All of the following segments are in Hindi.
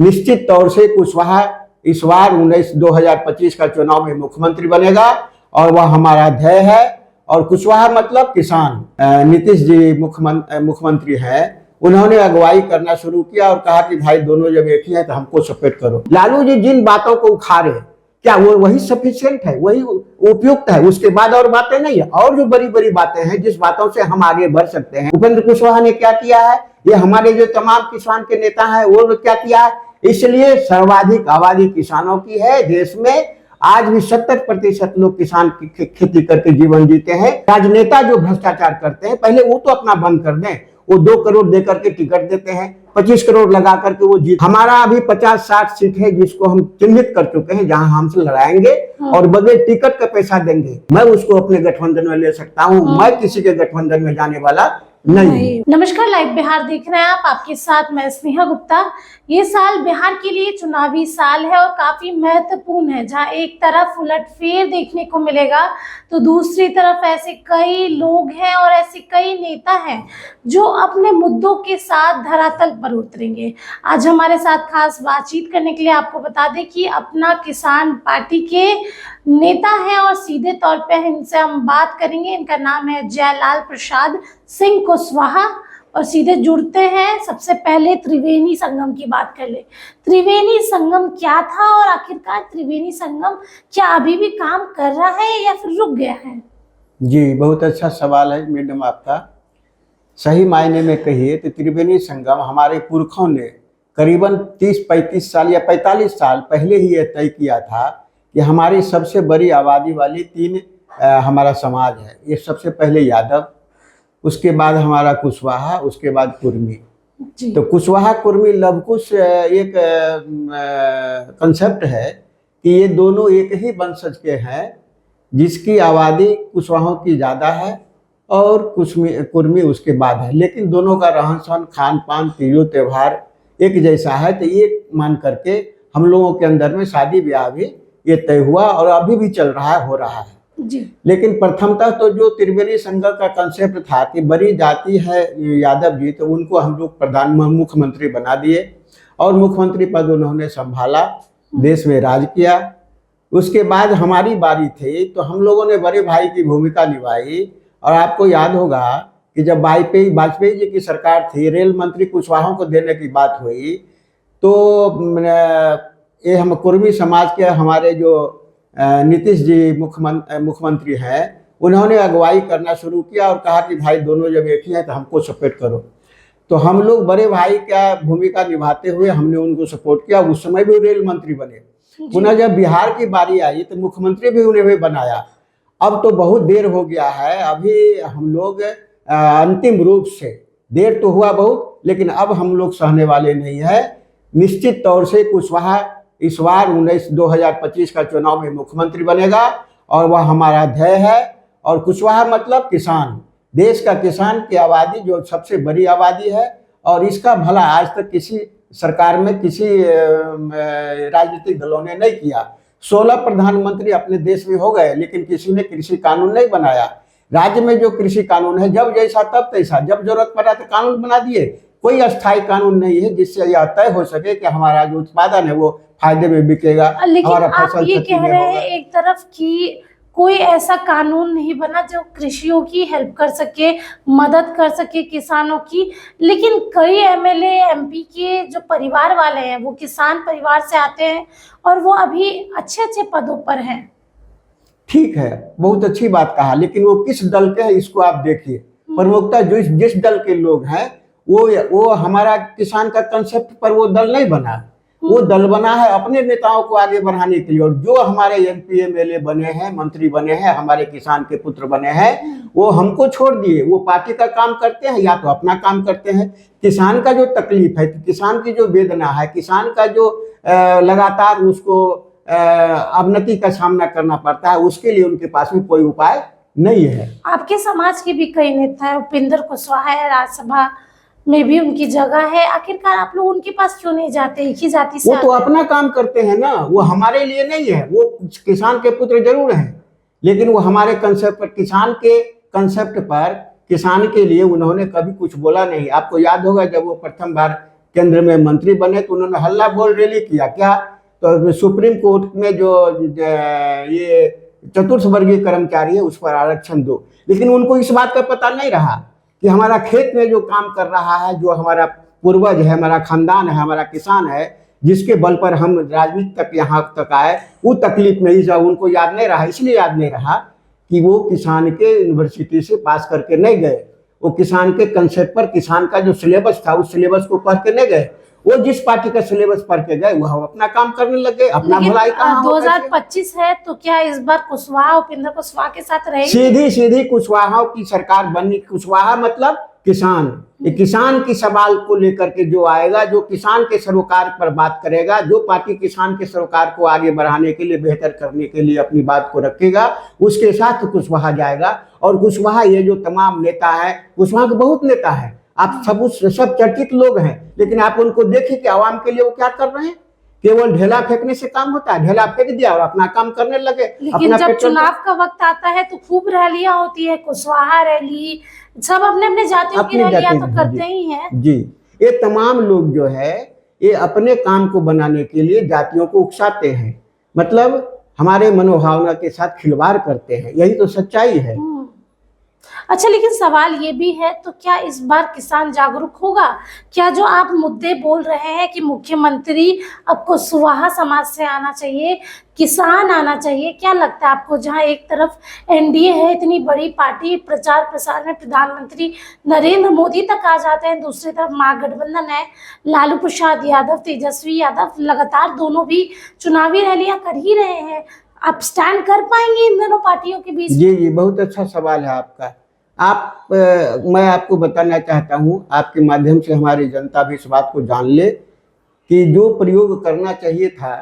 निश्चित तौर से कुशवाहा इस बार 2025 का चुनाव में मुख्यमंत्री बनेगा और वह हमारा ध्येय है। और कुशवाहा मतलब किसान। नीतीश जी मुख्यमंत्री हैं, उन्होंने अगुवाई करना शुरू किया और कहा कि भाई दोनों जब एक ही है तो हमको सपोर्ट करो। लालू जी जिन बातों को उखाड़े, क्या वो वही सफिशिएंट है, वही उपयुक्त है? उसके बाद और बातें नहीं है, और जो बड़ी बड़ी बातें हैं जिस बातों से हम आगे बढ़ सकते हैं। उपेंद्र कुशवाहा ने क्या किया है, ये हमारे जो तमाम किसान के नेता हैं वो क्या किया है। इसलिए सर्वाधिक आबादी किसानों की है देश में। आज भी 70% लोग किसान की खेती करके जीवन जीते हैं। राजनेता जो भ्रष्टाचार करते हैं, पहले वो तो अपना बंद कर दें। वो 2 करोड़ देकर के टिकट देते हैं, 25 करोड़ लगा करके वो जीत। हमारा अभी 50-60 सीट है जिसको हम चिन्हित कर चुके हैं, जहां हमसे लड़ाएंगे और बगैर टिकट का पैसा देंगे। मैं उसको अपने गठबंधन में ले सकता हूं, मैं किसी के गठबंधन में जाने वाला नहीं। नमस्कार, लाइव बिहार देख रहे हैं आप, आपके साथ मैं स्नेहा गुप्ता। ये साल बिहार के लिए चुनावी साल है और काफी महत्वपूर्ण है, जहां एक तरफ उलटफेर देखने को मिलेगा तो दूसरी तरफ ऐसे कई लोग हैं और ऐसे कई नेता हैं जो अपने मुद्दों के साथ धरातल पर उतरेंगे। आज हमारे साथ खास बातचीत करने के लिए आपको बता दें कि अपना किसान पार्टी के नेता हैं और सीधे तौर पे इनसे हम बात करेंगे। इनका नाम है जयलाल प्रसाद सिंह कुशवाहा और सीधे जुड़ते हैं। सबसे पहले त्रिवेणी संगम की बात कर ले। त्रिवेणी संगम क्या था और आखिरकार त्रिवेणी संगम क्या अभी भी काम कर रहा है या फिर रुक गया है? जी, बहुत अच्छा सवाल है मैडम आपका। सही मायने में कहिए तो त्रिवेणी संगम हमारे पुरखों ने करीबन 30-35 साल या 45 साल पहले ही यह तय किया था कि हमारी सबसे बड़ी आबादी वाली 3 हमारा समाज है। ये सबसे पहले यादव, उसके बाद हमारा कुशवाहा, उसके बाद कुर्मी। तो कुशवाहा कुर्मी लवकुश एक कंसेप्ट है कि ये दोनों एक ही वंशज के हैं, जिसकी आबादी कुशवाहों की ज़्यादा है और कुर्मी उसके बाद है। लेकिन दोनों का रहन सहन, खान पान, तीजों त्यौहार एक जैसा है। तो ये मान करके हम लोगों के अंदर में शादी ब्याह भी ये तय हुआ और अभी भी चल रहा है, हो रहा है जी। लेकिन प्रथमतः तो जो त्रिवेणी संगम का कंसेप्ट था कि बड़ी जाति है यादव जी, तो उनको हम लोग मुख्यमंत्री बना दिए और मुख्यमंत्री पद उन्होंने संभाला, देश में राज किया। उसके बाद हमारी बारी थी तो हम लोगों ने बड़े भाई की भूमिका निभाई। और आपको याद होगा कि जब वाजपेयी जी की सरकार थी, रेल मंत्री कुशवाहों को देने की बात हुई तो ये हम कुर्मी समाज के हमारे जो नीतीश जी मुख्यमंत्री हैं, उन्होंने अगुवाई करना शुरू किया और कहा कि भाई दोनों जब एक ही हैं तो हमको सपोर्ट करो। तो हम लोग बड़े भाई का भूमिका निभाते हुए हमने उनको सपोर्ट किया। उस समय भी रेल मंत्री बने। पुनः जब बिहार की बारी आई तो मुख्यमंत्री भी उन्हें भी बनाया। अब तो बहुत देर हो गया है, अभी हम लोग अंतिम रूप से, देर तो हुआ बहुत लेकिन अब हम लोग सहने वाले नहीं है। निश्चित तौर से कुशवाहा इस बार 2025 का चुनाव में मुख्यमंत्री बनेगा और वह हमारा ध्येय है। और कुशवाहा मतलब किसान, देश का किसान की आबादी जो सबसे बड़ी आबादी है। और इसका भला आज तक किसी सरकार में किसी राजनीतिक दलों ने नहीं किया। 16 प्रधानमंत्री अपने देश में हो गए लेकिन किसी ने कृषि कानून नहीं बनाया। राज्य में जो कृषि कानून है, जब जैसा तब तैसा, जब जरूरत पड़ा तो कानून बना दिए। कोई अस्थायी कानून नहीं है जिससे यह तय हो सके कि हमारा जो उत्पादन है वो फायदे में बिकेगा। लेकिन आप ये कह रहे हैं एक तरफ कि कोई ऐसा कानून नहीं बना जो कृषियों की हेल्प कर सके, मदद कर सके किसानों की। लेकिन कई एमएलए एमपी के जो परिवार वाले हैं वो किसान परिवार से आते हैं और वो अभी अच्छे अच्छे पदों पर हैं। ठीक है, बहुत अच्छी बात कहा, लेकिन वो किस दल के हैं इसको आप देखिए। प्रमुखता जिस दल के लोग हैं वो हमारा किसान का कंसेप्ट पर वो दल नहीं बना। वो दल बना है अपने नेताओं को आगे बढ़ाने के लिए। और जो हमारे एमपी एमएलए बने हैं, मंत्री बने हैं, हमारे किसान के पुत्र बने हैं, वो हमको छोड़ दिए। वो पार्टी का काम करते हैं या तो अपना काम करते हैं। किसान का जो तकलीफ है, किसान की जो वेदना है, किसान का जो लगातार उसको अवनति का सामना करना पड़ता है, उसके लिए उनके पास में कोई उपाय नहीं है। आपके समाज के भी कई नेता है, उपेंद्र कुशवाहा है, राज्यसभा में भी उनकी जगह है। आखिरकार आप लोग उनके पास क्यों नहीं जाते? एक ही जाति से वो तो अपना काम करते हैं ना, वो हमारे लिए नहीं है। वो किसान के पुत्र जरूर हैं लेकिन वो हमारे कंसेप्ट पर, किसान के कंसेप्ट पर, किसान के लिए उन्होंने कभी कुछ बोला नहीं। आपको याद होगा जब वो प्रथम बार केंद्र में मंत्री बने तो उन्होंने हल्ला बोल रैली किया क्या, तो सुप्रीम कोर्ट में जो ये चतुर्थ वर्गीय कर्मचारी है उस पर आरक्षण दो। लेकिन उनको इस बात का पता नहीं रहा कि हमारा खेत में जो काम कर रहा है, जो हमारा पूर्वज है, हमारा खानदान है, हमारा किसान है, जिसके बल पर हम राजनीति तक यहाँ तक आए, वो तकलीफ नहीं जा, उनको याद नहीं रहा। इसलिए याद नहीं रहा कि वो किसान के यूनिवर्सिटी से पास करके नहीं गए, वो किसान के कंसेप्ट पर, किसान का जो सिलेबस था उस सिलेबस को पढ़ के नहीं गए। वो जिस पार्टी का सिलेबस पढ़ के गए वो अपना काम करने लगे, अपना भलाई कहाँ 2025 है तो क्या इस बार कुशवाहा, उपेंद्र कुशवाहा के साथ रहेंगे? सीधी सीधी कुशवाहा की सरकार बननी। कुशवाहा मतलब किसान, ये किसान की सवाल को लेकर के जो आएगा, जो किसान के सरोकार पर बात करेगा, जो पार्टी किसान के सरोकार को आगे बढ़ाने के लिए, बेहतर करने के लिए अपनी बात को रखेगा, उसके साथ कुशवाहा जाएगा। और कुशवाहा ये जो तमाम नेता है, कुशवाहा के बहुत नेता है, आप सब चर्चित लोग हैं, लेकिन आप उनको देखिए कि आवाम के लिए वो क्या कर रहे हैं। केवल ढेला फेंकने से काम होता है? ढेला फेंक दिया और अपना काम करने लगे। लेकिन जब चुनाव का वक्त आता है तो खूब रैलियां होती है, कुशवाहा रैली, सब अपने अपने जातियों की रैलियां तो करते ही हैं जी। ये तमाम लोग जो है ये अपने काम को बनाने के लिए जातियों को उकसाते हैं, मतलब हमारे मनोभावना के साथ खिलवाड़ करते हैं, यही तो सच्चाई है। अच्छा, लेकिन सवाल ये भी है, तो क्या इस बार किसान जागरूक होगा? क्या जो आप मुद्दे बोल रहे हैं कि मुख्यमंत्री अब कुशवाहा समाज से आना चाहिए, किसान आना चाहिए, क्या लगता है आपको? जहां एक तरफ एनडीए है, इतनी बड़ी पार्टी, प्रचार प्रसार में प्रधानमंत्री नरेंद्र मोदी तक आ जाते हैं, दूसरी तरफ महागठबंधन है, लालू प्रसाद यादव, तेजस्वी यादव, लगातार दोनों भी चुनावी रैलियां कर ही रहे हैं। आप स्टैंड कर पाएंगे इन दोनों पार्टियों के बीच? जी, बहुत अच्छा सवाल है आपका। मैं आपको बताना चाहता हूँ, आपके माध्यम से हमारी जनता भी इस बात को जान ले कि जो प्रयोग करना चाहिए था,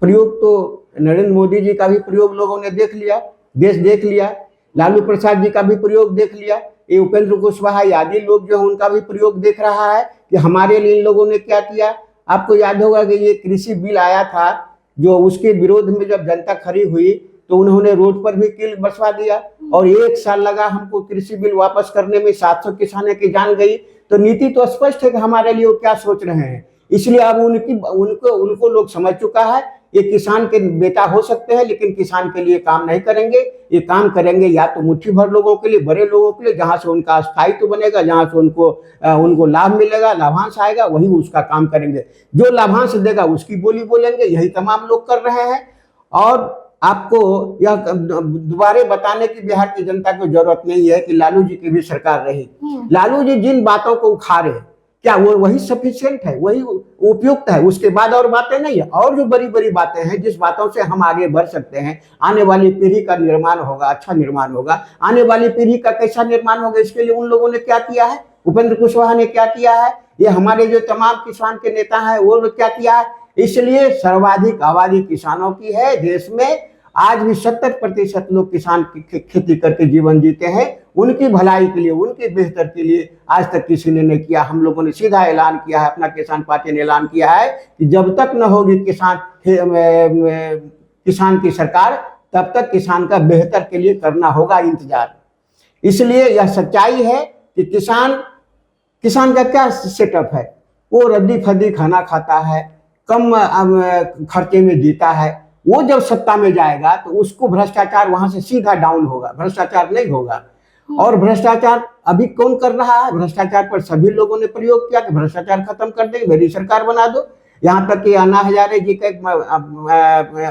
प्रयोग तो नरेंद्र मोदी जी का भी प्रयोग लोगों ने देख लिया, देश देख लिया, लालू प्रसाद जी का भी प्रयोग देख लिया, ये उपेंद्र कुशवाहा आदि लोग जो है उनका भी प्रयोग देख रहा है कि हमारे लिए इन लोगों ने क्या किया। आपको याद होगा कि ये कृषि बिल आया था, जो उसके विरोध में जब जनता खड़ी हुई तो उन्होंने रोड पर भी कील बरसवा दिया और 1 साल लगा हमको कृषि बिल वापस करने में, 700 किसानों की जान गई। तो नीति तो स्पष्ट है कि हमारे लिए वो क्या सोच रहे हैं। इसलिए अब उनको लोग समझ चुका है, ये किसान के बेटा हो सकते हैं लेकिन किसान के लिए काम नहीं करेंगे। ये काम करेंगे या तो मुट्ठी भर लोगों के लिए, बड़े लोगों के लिए, जहां से उनका स्थायित्व बनेगा, जहां से उनको लाभ मिलेगा, लाभांश आएगा, वही उसका काम करेंगे। जो लाभांश देगा उसकी बोली बोलेंगे, यही तमाम लोग कर रहे हैं। और आपको यह दोबारा बताने की बिहार की जनता को जरूरत नहीं है कि लालू जी की भी सरकार रही। लालू जी जिन बातों को उखाड़े, क्या वो वही सफिशिएंट है, वही उपयुक्त है? उसके बाद और बातें नहीं है, और जो बड़ी बड़ी बातें हैं जिस बातों से हम आगे बढ़ सकते हैं, आने वाली पीढ़ी का निर्माण होगा, अच्छा निर्माण होगा। आने वाली पीढ़ी का कैसा निर्माण होगा, इसके लिए उन लोगों ने क्या किया है, उपेंद्र कुशवाहा ने क्या किया है, ये हमारे जो तमाम किसान के नेता हैं वो क्या किया है। इसलिए सर्वाधिक आबादी किसानों की है देश में। आज भी 70% लोग किसान की खेती करके जीवन जीते हैं। उनकी भलाई के लिए, उनके बेहतर के लिए आज तक किसी ने नहीं किया। हम लोगों ने सीधा ऐलान किया है, अपना किसान पार्टी ने ऐलान किया है कि जब तक न होगी किसान की सरकार, तब तक किसान का बेहतर के लिए करना होगा इंतजार। इसलिए यह सच्चाई है कि किसान का क्या सेटअप है, वो रद्दी फद्दी खाना खाता है, कम खर्चे में जीता है। वो जब सत्ता में जाएगा तो उसको भ्रष्टाचार वहां से सीधा डाउन होगा, भ्रष्टाचार नहीं होगा। और भ्रष्टाचार अभी कौन कर रहा है? भ्रष्टाचार पर सभी लोगों ने प्रयोग किया कि भ्रष्टाचार खत्म कर देंगे, मेरी सरकार बना दो। यहाँ तक कि अन्ना हजारे जी के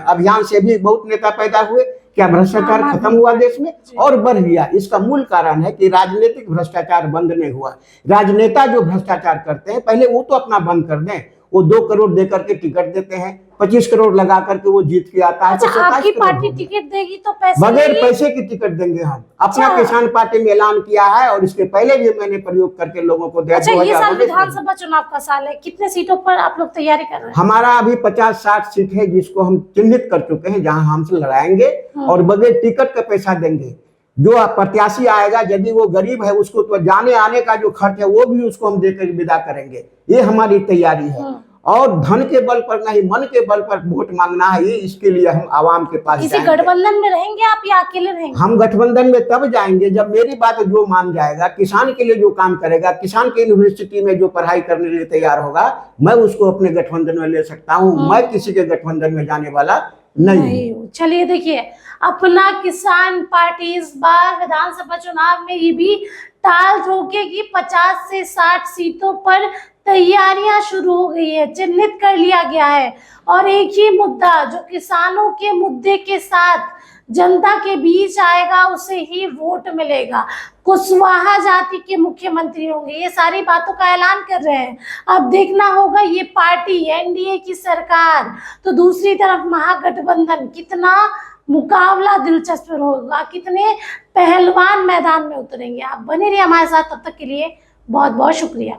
अभियान से भी बहुत नेता पैदा हुए। क्या भ्रष्टाचार खत्म हुआ देश में? और बढ़ गया। इसका मूल कारण है कि राजनीतिक भ्रष्टाचार बंद नहीं हुआ। राजनेता जो भ्रष्टाचार करते हैं, पहले वो तो अपना बंद कर दें। वो 2 करोड़ देकर के टिकट देते हैं, 25 करोड़ लगा करके वो जीत के आता है। अच्छा, तो आपकी पार्टी टिकट देगी तो पैसे बगैर पैसे की टिकट देंगे हम। अपना किसान पार्टी में ऐलान किया है और इसके पहले भी मैंने प्रयोग करके लोगों को दिया। अच्छा, ये साल विधानसभा चुनाव का साल है, कितने सीटों पर आप लोग तैयारी कर रहे हैं? हमारा अभी 50-60 सीट है जिसको हम चिन्हित कर चुके हैं, जहां हमसे लड़ाएंगे और बगैर टिकट का पैसा देंगे। जो प्रत्याशी आएगा, यदि वो गरीब है, उसको तो जाने आने का जो खर्च है वो भी उसको हम देकर विदा करेंगे। ये हमारी तैयारी है। और धन के बल पर नहीं, मन के बल पर वोट मांगना है। इसके लिए हम आवाम के पास किसी जाएंगे। गठबंधन में रहेंगे आप या अकेले रहेंगे? हम गठबंधन में तब जाएंगे जब मेरी बात जो मान जाएगा, किसान के लिए जो काम करेगा, किसान की यूनिवर्सिटी में जो पढ़ाई करने के लिए तैयार होगा, मैं उसको अपने गठबंधन में ले सकता हूँ। मैं किसी के गठबंधन में जाने वाला नहीं हूँ। चलिए देखिए, अपना किसान पार्टी इस बार विधानसभा चुनाव में ये भी ताल ठोकेगी। 50 से 60 सीटों पर तैयारियां शुरू हो गई है, चिन्हित कर लिया गया है। और एक ही मुद्दा जो किसानों के मुद्दे के साथ जनता के बीच आएगा, उसे ही वोट मिलेगा। कुशवाहा जाति के मुख्यमंत्री होंगे, ये सारी बातों का ऐलान कर रहे हैं। अब देखना होगा ये पार्टी, एनडीए की सरकार, तो दूसरी तरफ महागठबंधन, कितना मुकाबला दिलचस्प होगा, कितने पहलवान मैदान में उतरेंगे। आप बने रहिए हमारे साथ, तब तक के लिए बहुत बहुत शुक्रिया।